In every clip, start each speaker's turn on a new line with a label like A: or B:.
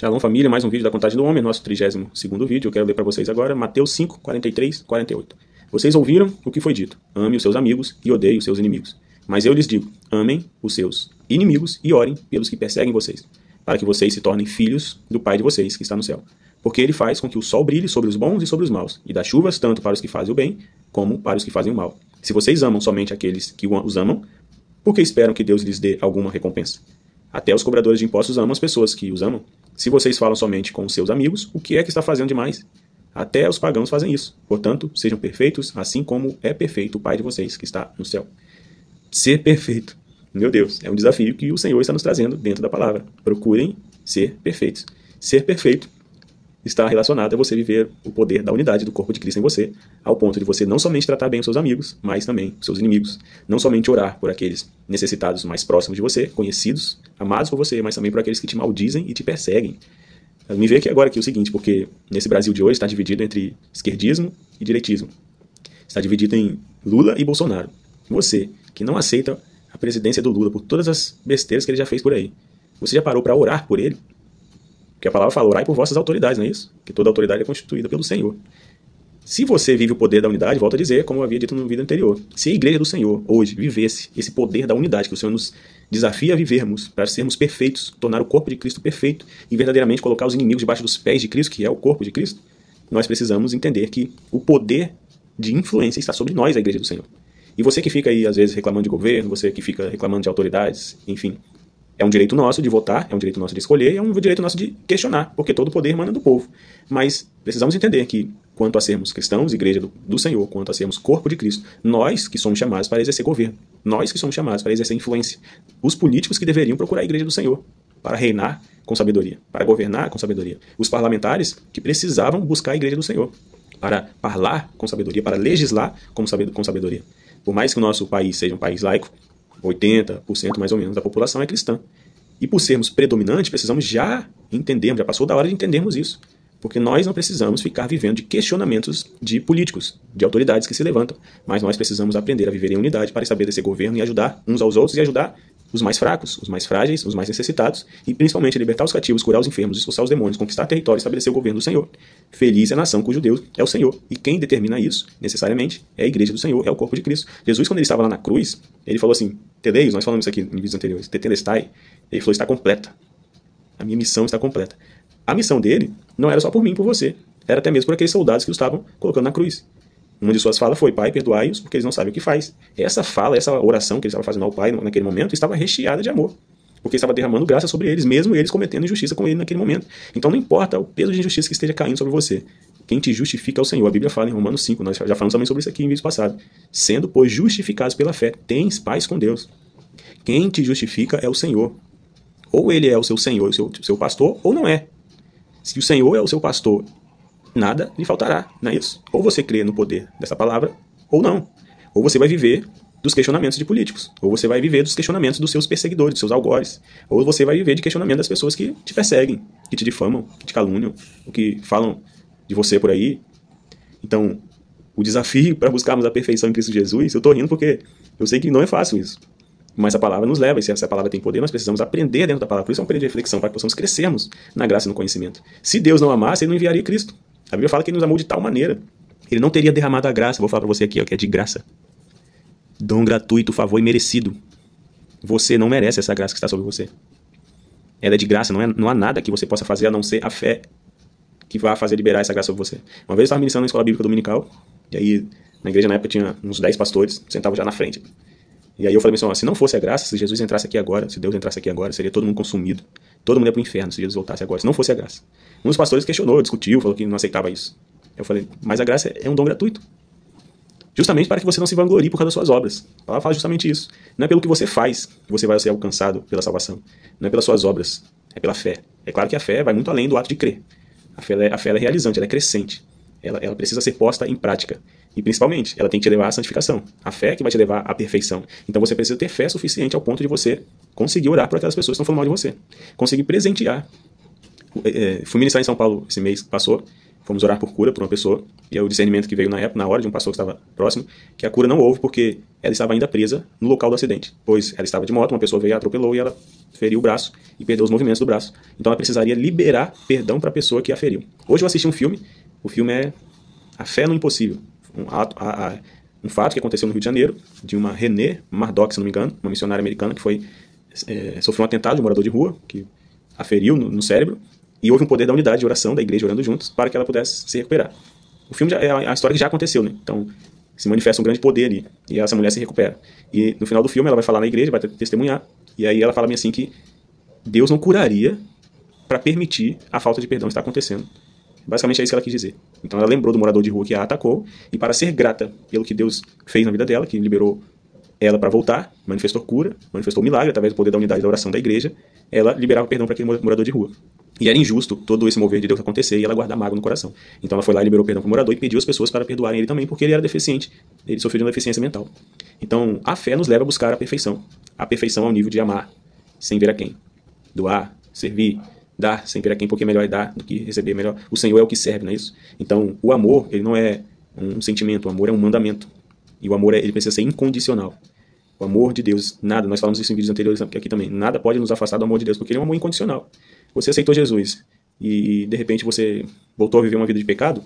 A: Shalom família, mais um vídeo da Contagem do Homem, nosso 32º vídeo. Eu quero ler para vocês agora Mateus 5, 43, 48. Vocês ouviram o que foi dito: ame os seus amigos e odeie os seus inimigos. Mas eu lhes digo: amem os seus inimigos e orem pelos que perseguem vocês, para que vocês se tornem filhos do Pai de vocês que está no céu. Porque ele faz com que o sol brilhe sobre os bons e sobre os maus, e dá chuvas tanto para os que fazem o bem, como para os que fazem o mal. Se vocês amam somente aqueles que os amam, por que esperam que Deus lhes dê alguma recompensa? Até os cobradores de impostos amam as pessoas que os amam. Se vocês falam somente com os seus amigos, o que é que está fazendo demais? Até os pagãos fazem isso. Portanto, sejam perfeitos, assim como é perfeito o Pai de vocês que está no céu. Ser perfeito. Meu Deus, é um desafio que o Senhor está nos trazendo dentro da palavra. Procurem ser perfeitos. Ser perfeito está relacionado a você viver o poder da unidade do corpo de Cristo em você, ao ponto de você não somente tratar bem os seus amigos, mas também os seus inimigos. Não somente orar por aqueles necessitados mais próximos de você, conhecidos, amados por você, mas também por aqueles que te maldizem e te perseguem. Me vê aqui agora aqui o seguinte, porque nesse Brasil de hoje está dividido entre esquerdismo e direitismo. Está dividido em Lula e Bolsonaro. Você, que não aceita a presidência do Lula por todas as besteiras que ele já fez por aí, você já parou para orar por ele? Porque a palavra fala, orai por vossas autoridades, não é isso? Que toda autoridade é constituída pelo Senhor. Se você vive o poder da unidade, volto a dizer, como eu havia dito no vídeo anterior, se a igreja do Senhor hoje vivesse esse poder da unidade que o Senhor nos desafia a vivermos, para sermos perfeitos, tornar o corpo de Cristo perfeito e verdadeiramente colocar os inimigos debaixo dos pés de Cristo, que é o corpo de Cristo, nós precisamos entender que o poder de influência está sobre nós, a igreja do Senhor. E você que fica aí, às vezes, reclamando de governo, você que fica reclamando de autoridades, enfim, é um direito nosso de votar, é um direito nosso de escolher, é um direito nosso de questionar, porque todo o poder emana do povo. Mas precisamos entender que, quanto a sermos cristãos, igreja do Senhor, quanto a sermos corpo de Cristo, nós que somos chamados para exercer governo, nós que somos chamados para exercer influência, os políticos que deveriam procurar a igreja do Senhor, para reinar com sabedoria, para governar com sabedoria, os parlamentares que precisavam buscar a igreja do Senhor, para falar com sabedoria, para legislar com sabedoria. Por mais que o nosso país seja um país laico, 80% mais ou menos da população é cristã. E por sermos predominantes, precisamos já entendermos, já passou da hora de entendermos isso. Porque nós não precisamos ficar vivendo de questionamentos de políticos, de autoridades que se levantam. Mas nós precisamos aprender a viver em unidade para estabelecer governo e ajudar uns aos outros e ajudar os mais fracos, os mais frágeis, os mais necessitados e principalmente libertar os cativos, curar os enfermos, expulsar os demônios, conquistar território e estabelecer o governo do Senhor. Feliz é a nação cujo Deus é o Senhor. E quem determina isso, necessariamente, é a igreja do Senhor, é o corpo de Cristo. Jesus, quando ele estava lá na cruz, ele falou assim, Teleios, nós falamos isso aqui em vídeos anteriores, Tetelestai, ele falou, está completa. A minha missão está completa. A missão dele não era só por mim e por você, era até mesmo por aqueles soldados que o estavam colocando na cruz. Uma de suas falas foi, Pai, perdoai-os, porque eles não sabem o que faz. Essa fala, essa oração que ele estava fazendo ao Pai naquele momento, estava recheada de amor. Porque estava derramando graça sobre eles, mesmo eles cometendo injustiça com ele naquele momento. Então não importa o peso de injustiça que esteja caindo sobre você. Quem te justifica é o Senhor. A Bíblia fala em Romanos 5, nós já falamos também sobre isso aqui em vídeos passados. Sendo, pois, justificados pela fé, tens paz com Deus. Quem te justifica é o Senhor. Ou ele é o seu Senhor, o seu pastor, ou não é. Se o Senhor é o seu pastor, nada lhe faltará, não é isso? Ou você crê no poder dessa palavra, ou não. Ou você vai viver dos questionamentos de políticos, ou você vai viver dos questionamentos dos seus perseguidores, dos seus algozes, ou você vai viver de questionamento das pessoas que te perseguem, que te difamam, que te caluniam, ou que falam de você por aí. Então, o desafio para buscarmos a perfeição em Cristo Jesus, eu estou rindo porque eu sei que não é fácil isso. Mas a palavra nos leva, e se essa palavra tem poder, nós precisamos aprender dentro da palavra. Por isso é um período de reflexão, para que possamos crescermos na graça e no conhecimento. Se Deus não amasse, ele não enviaria Cristo. A Bíblia fala que ele nos amou de tal maneira. Ele não teria derramado a graça. Vou falar para você aqui, ó, que é de graça. Dom gratuito, favor imerecido. Você não merece essa graça que está sobre você. Ela é de graça, não há nada que você possa fazer a não ser a fé que vá fazer liberar essa graça sobre você. Uma vez eu estava ministrando na escola bíblica dominical, e aí na igreja na época tinha uns 10 pastores, sentavam já na frente. E aí eu falei assim, ó, se não fosse a graça, se Jesus entrasse aqui agora, se Deus entrasse aqui agora, seria todo mundo consumido. Todo mundo ia para o inferno se Jesus voltasse agora, se não fosse a graça. Um dos pastores questionou, discutiu, falou que não aceitava isso. Eu falei, mas a graça é um dom gratuito. Justamente para que você não se vanglorie por causa das suas obras. A palavra fala justamente isso. Não é pelo que você faz que você vai ser alcançado pela salvação. Não é pelas suas obras, é pela fé. É claro que a fé vai muito além do ato de crer. A fé ela é realizante, ela é crescente. Ela precisa ser posta em prática. E principalmente, ela tem que te levar à santificação. A fé que vai te levar à perfeição. Então você precisa ter fé suficiente ao ponto de você conseguir orar por aquelas pessoas que estão falando mal de você. Conseguir presentear. Fui ministrar em São Paulo esse mês que passou. fomos orar por cura por uma pessoa, e é o discernimento que veio na época, na hora, de um pastor que estava próximo, que a cura não houve porque ela estava ainda presa no local do acidente, pois ela estava de moto, uma pessoa veio, atropelou e ela feriu o braço e perdeu os movimentos do braço. Então ela precisaria liberar perdão para a pessoa que a feriu. Hoje eu assisti um filme, o filme é A Fé no Impossível, um fato que aconteceu no Rio de Janeiro, de uma Renée Murdock, se não me engano, uma missionária americana que sofreu um atentado de um morador de rua, que a feriu no cérebro, e houve um poder da unidade de oração, da igreja orando juntos, para que ela pudesse se recuperar. O filme é a história que já aconteceu, né? Então, se manifesta um grande poder ali, e essa mulher se recupera. E no final do filme ela vai falar na igreja, vai testemunhar, e aí ela fala bem assim que Deus não curaria para permitir a falta de perdão estar acontecendo. Basicamente é isso que ela quis dizer. Então ela lembrou do morador de rua que a atacou, e para ser grata pelo que Deus fez na vida dela, que liberou ela para voltar, manifestou cura, manifestou milagre através do poder da unidade da oração da igreja, ela liberava perdão para aquele morador de rua. E era injusto todo esse mover de Deus acontecer e ela guardar mágoa no coração. Então ela foi lá e liberou perdão para o morador e pediu às pessoas para perdoarem ele também, porque ele era deficiente, ele sofreu de uma deficiência mental. Então a fé nos leva a buscar a perfeição. A perfeição ao nível de amar, sem ver a quem. Doar, servir, dar, sem ver a quem, porque melhor é dar do que receber melhor. O Senhor é o que serve, não é isso? Então o amor, ele não é um sentimento, o amor é um mandamento. E o amor, ele precisa ser incondicional. O amor de Deus, nada, nós falamos isso em vídeos anteriores aqui também, nada pode nos afastar do amor de Deus, porque ele é um amor incondicional. Você aceitou Jesus e de repente você voltou a viver uma vida de pecado,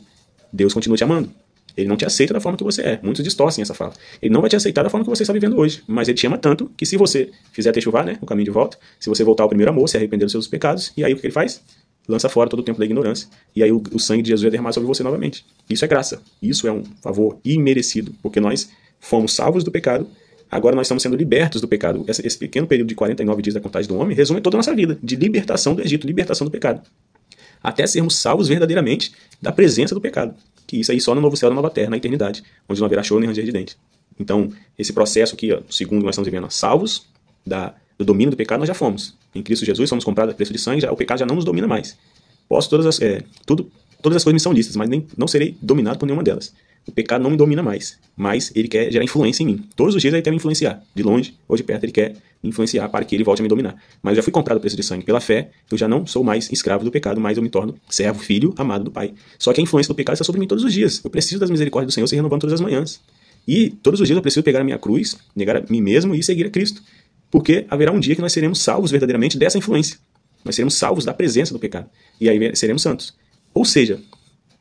A: Deus continua te amando. Ele não te aceita da forma que você é. Muitos distorcem essa fala. Ele não vai te aceitar da forma que você está vivendo hoje, mas ele te ama tanto que se você fizer techuvá, né, o caminho de volta, se você voltar ao primeiro amor, se arrepender dos seus pecados, e aí o que ele faz? Lança fora todo o tempo da ignorância. E aí o sangue de Jesus é derramado sobre você novamente. Isso é graça. Isso é um favor imerecido, porque nós fomos salvos do pecado. Agora nós estamos sendo libertos do pecado. Esse pequeno período de 49 dias da contagem do homem resume toda a nossa vida, de libertação do Egito, libertação do pecado. Até sermos salvos verdadeiramente da presença do pecado. Que isso aí só no novo céu e na nova terra, na eternidade, onde não haverá choro nem ranger de dente. Então, esse processo aqui, ó, segundo nós estamos vivendo, salvos do domínio do pecado, nós já fomos. Em Cristo Jesus, somos comprados a preço de sangue, o pecado já não nos domina mais. Todas as coisas me são listas, mas não serei dominado por nenhuma delas. O pecado não me domina mais, mas ele quer gerar influência em mim. Todos os dias ele quer me influenciar, de longe ou de perto, ele quer me influenciar para que ele volte a me dominar. Mas eu já fui comprado a preço de sangue pela fé, eu já não sou mais escravo do pecado, mas eu me torno servo, filho, amado do Pai. Só que a influência do pecado está sobre mim todos os dias. Eu preciso das misericórdias do Senhor se renovando todas as manhãs. E todos os dias eu preciso pegar a minha cruz, negar a mim mesmo e seguir a Cristo. Porque haverá um dia que nós seremos salvos verdadeiramente dessa influência. Nós seremos salvos da presença do pecado. E aí seremos santos. Ou seja,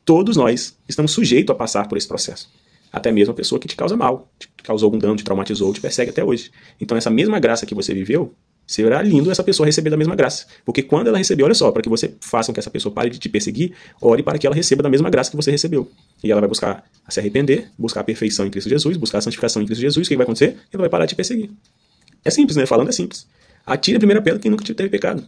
A: todos nós estamos sujeitos a passar por esse processo. Até mesmo a pessoa que te causa mal, te causou algum dano, te traumatizou, te persegue até hoje. Então essa mesma graça que você viveu, será lindo essa pessoa receber da mesma graça. Porque quando ela receber, olha só, para que você faça com que essa pessoa pare de te perseguir, ore para que ela receba da mesma graça que você recebeu. E ela vai buscar se arrepender, buscar a perfeição em Cristo Jesus, buscar a santificação em Cristo Jesus. O que vai acontecer? Ela vai parar de te perseguir. É simples, né? Falando é simples. Atire a primeira pedra quem nunca teve pecado.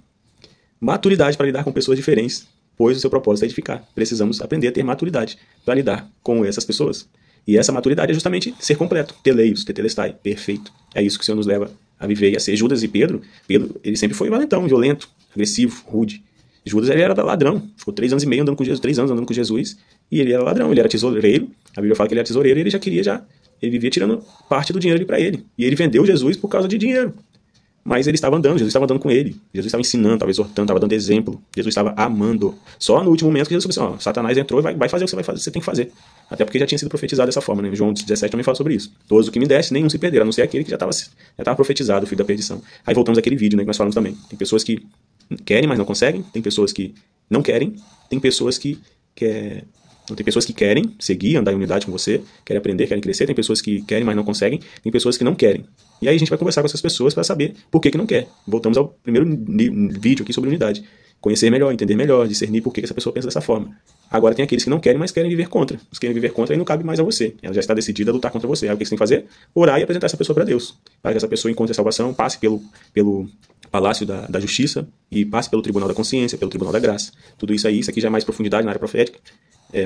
A: Maturidade para lidar com pessoas diferentes, pois o seu propósito é edificar. Precisamos aprender a ter maturidade para lidar com essas pessoas. E essa maturidade é justamente ser completo. Teleios, tetelestai, perfeito. É isso que o Senhor nos leva a viver e a ser. Judas e Pedro, ele sempre foi valentão, violento, agressivo, rude. Judas, ele era ladrão. Ficou 3 anos e meio andando com Jesus, 3 anos andando com Jesus, e ele era ladrão, ele era tesoureiro. A Bíblia fala que ele era tesoureiro e ele já queria ele vivia tirando parte do dinheiro ali para ele. E ele vendeu Jesus por causa de dinheiro. Mas ele estava andando, Jesus estava andando com ele. Jesus estava ensinando, estava exortando, estava dando exemplo. Jesus estava amando. Só no último momento que Jesus falou assim, Satanás entrou e vai fazer o que você tem que fazer. Até porque já tinha sido profetizado dessa forma, né? João 17 também fala sobre isso. Todos o que me deste, nenhum se perderam, a não ser aquele que já estava profetizado, o filho da perdição. Aí voltamos àquele vídeo, né, que nós falamos também. Tem pessoas que querem, mas não conseguem. Tem pessoas que não querem. Tem pessoas que querem seguir, andar em unidade com você, querem aprender, querem crescer. Tem pessoas que querem, mas não conseguem. Tem pessoas que não querem. E aí a gente vai conversar com essas pessoas para saber por que não quer. Voltamos ao primeiro vídeo aqui sobre unidade. Conhecer melhor, entender melhor, discernir por que essa pessoa pensa dessa forma. Agora tem aqueles que não querem, mas querem viver contra. Os que querem viver contra aí não cabe mais a você. Ela já está decidida a lutar contra você. Aí o que você tem que fazer? Orar e apresentar essa pessoa para Deus. Para que essa pessoa encontre a salvação, passe pelo palácio da justiça e passe pelo tribunal da consciência, pelo tribunal da graça. Tudo isso aí, isso aqui já é mais profundidade na área profética.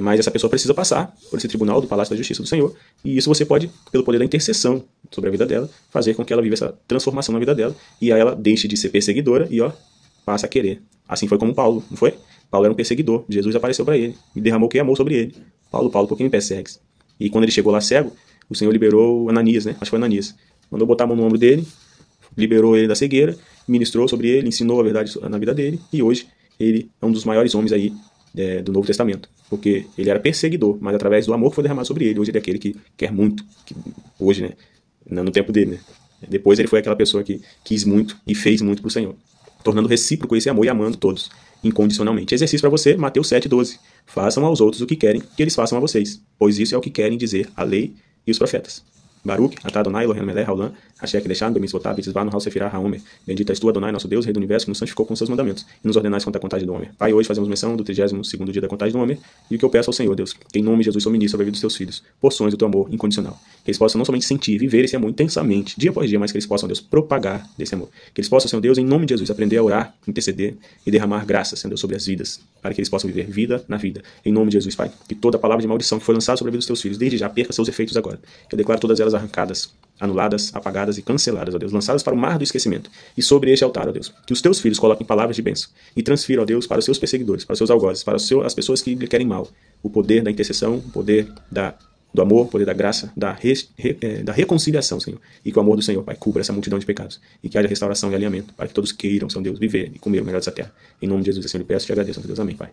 A: Mas essa pessoa precisa passar por esse tribunal do Palácio da Justiça do Senhor, e isso você pode, pelo poder da intercessão sobre a vida dela, fazer com que ela viva essa transformação na vida dela, e aí ela deixe de ser perseguidora e passa a querer. Assim foi como Paulo, não foi? Paulo era um perseguidor, Jesus apareceu para ele, e derramou o que amou sobre ele. Paulo, por que me persegues? E quando ele chegou lá cego, o Senhor liberou Ananias, né? Acho que foi Ananias. Mandou botar a mão no ombro dele, liberou ele da cegueira, ministrou sobre ele, ensinou a verdade na vida dele, e hoje ele é um dos maiores homens aí do Novo Testamento, porque ele era perseguidor, mas através do amor que foi derramado sobre ele, hoje ele é aquele que quer muito, hoje, né, no tempo dele, né, depois ele foi aquela pessoa que quis muito e fez muito para o Senhor, tornando recíproco esse amor e amando todos, incondicionalmente. Exercício para você, Mateus 7,12. Façam aos outros o que querem que eles façam a vocês, pois isso é o que querem dizer a lei e os profetas. Baruch, atah Adonai, Elohim melech haolam, asher kideshanu bemitzvotav v'tzivanu hal sefirah haomer. Bendito és tu, Adonai, nosso Deus, Rei do Universo, que nos santificou com seus mandamentos e nos ordenais quanto à contagem do homem. Pai, hoje fazemos menção do 32º dia da contagem do homem, e o que eu peço ao Senhor, Deus, que em nome de Jesus sou ministro sobre a vida dos teus filhos, porções do teu amor incondicional. Que eles possam não somente sentir e viver esse amor intensamente, dia após dia, mas que eles possam, Deus, propagar desse amor. Que eles possam, Senhor Deus, em nome de Jesus, aprender a orar, interceder e derramar graça, Senhor Deus, sobre as vidas, para que eles possam viver vida na vida. Em nome de Jesus, Pai, que toda palavra de maldição que foi lançada sobre a vida dos teus filhos, desde já perca seus efeitos agora. Eu declaro todas elas arrancadas, anuladas, apagadas e canceladas, ó Deus, lançadas para o mar do esquecimento. E sobre este altar, ó Deus, que os teus filhos coloquem palavras de bênção e transfiram, ó Deus, para os seus perseguidores, para os seus algozes, para as pessoas que lhe querem mal, o poder da intercessão, o poder do amor, o poder da graça, da reconciliação, Senhor. E que o amor do Senhor, Pai, cubra essa multidão de pecados e que haja restauração e alinhamento para que todos queiram, Senhor Deus, viver e comer o melhor dessa terra. Em nome de Jesus, assim eu lhe peço e te agradeço, Deus. Amém, Pai.